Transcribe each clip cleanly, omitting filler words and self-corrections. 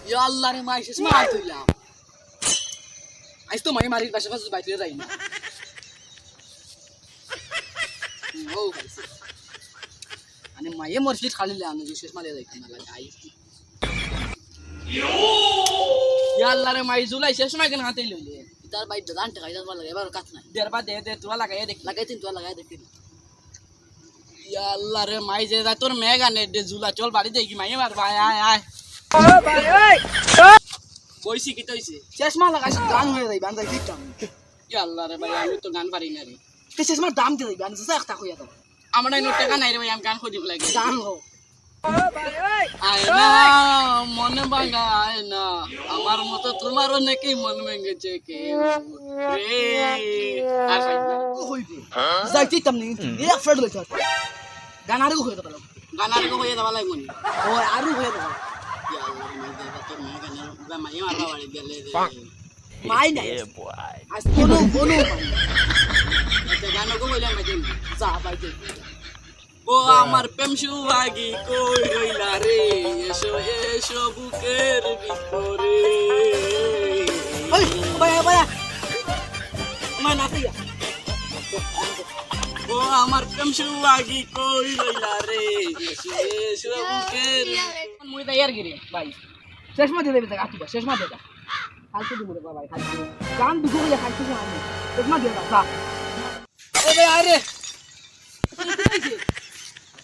ইয়া আল্লাহ রে মাই শেষ মার তুইলাম আইস তো মাই মারির পাশে পাশে বাইরে যাই না ও গাইস আনে মাইয়ে মরছিস খালি লে আনে শেষ মারে যাই না লাগে আই ইয়া আল্লাহ রে মাই জুলাই শেষ মাই কেন হাতে লইলে তার বাইরে দান টাকা দাও লাগে এবার কাট নাই দেরবা দে তোরা লাগাই দেখ লাগাই তিন তোরা লাগাই দেখ ইয়া আল্লাহ রে মাই যে তোর মেগা নে দে জুলা চল বাড়ি দেখি মাইয়ে মার ভাই আয় আয় ও ভাই ওই কইছি কি তইছে চশমা লাগাইছ গান হয়ে যাই বান্দা কিটাম ইয়া আল্লাহ রে ভাই আমি তো গান পারি না রে তে চশমা দাম দে গান যা একটা কইয়া দাও আমার নাই টাকা নাই রে ভাই আমি গান খুঁজি লাগে গান হো ও ভাই ওই আয় না মন ভাঙা আয় না আমার মতো তোমারও নাকি মন ভেঙেছে কে রে আর ভাই কইবে যাইতি তমনি এক ফ্রেন্ড লইছ গান আরো হয়ে দাও গান আরো হয়ে দাও লাগবো নি ও আরো হয়ে দাও ইয়া আল্লাহ রে মাই দে তোর মেয়ে গান বা মাই মারবা বাড়ি গেলে রে মাই নাই আজ কোনো আচ্ছা গান কো বইলা মাই যা ভাই দে ও আমার প্রেম সুহাগী কই রইলা রে এসো এসো বুকের ভিতরে ওই বায়া বায়া আমার নাতিয়া ও আমার প্রেম সুহাগী কই রইলা রে এসো এসো বুকের মুই তাইয়ার গিরে ভাই চশমা দে দেবে আকি বা চশমা দে কালকে দিব রে ভাই কালকে গান দুগো বলে কালকে আমি চশমা দে দাও এ ভাই আরে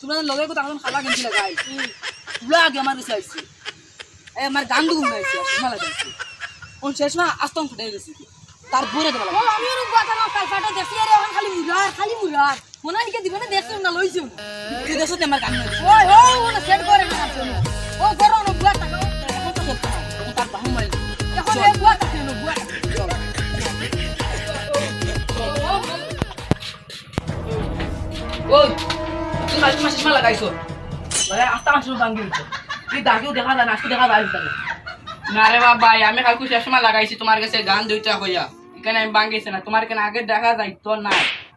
তোমাদের লগে কথা এখন খালা কিনছি লাগাই তুলা আগে আমার কাছে আইছে এই আমার গান দুগুন আইছে চশমা লাগাইছে কোন চশমা আস্তম ফুটে গেছে তারপরে দেবা লাগে আমি রূপ কথা না কাল ফাটা দেখছি আরে এখন খালি মুরার মনে নিকে দিবেন দেখছি না লইছি তুই দেখছ তে আমার গান ওই ওই ওনা সেট করে না ও করো না বুয়া টাকা এখন তো করতে এখন তার বাহু মারি এখন এই বুয়া টাকা না বুয়া ওই তুমি আজ মাসে চশমা লাগাইছো ভাই আস্তে আস্তে ভাঙি দিছো তুই দাগিও দেখা যায় না আজকে দেখা যায় না রে বাবা আমি কালকে চশমা লাগাইছি তোমার কাছে গান দুইটা হইয়া এখানে আমি ভাঙিছি না তোমার কেন আগে দেখা যায় তো না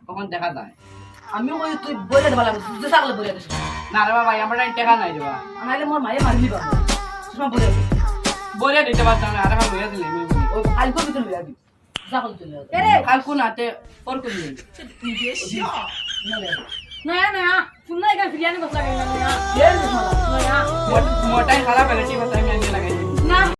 কখন দেখা যায় আমি ওই তুই বলে দেবা লাগবে তুই সাকলে বলে দিস না রে বাবা আমার টাকা নাই রে বাবা আমারে মোর মায়ে মারলি বাবা চশমা বলে দিতে পারতাম না আরে বলে দিলে আমি ওই কালকে ভিতর লইয়া দি সাকল চলে যা এরে কালকে নাতে পর করি না না শুননা এটা বিরিয়ানি কথা লাগাই না মোটাই খারাপ হয়েছে কথা আমি লাগাই না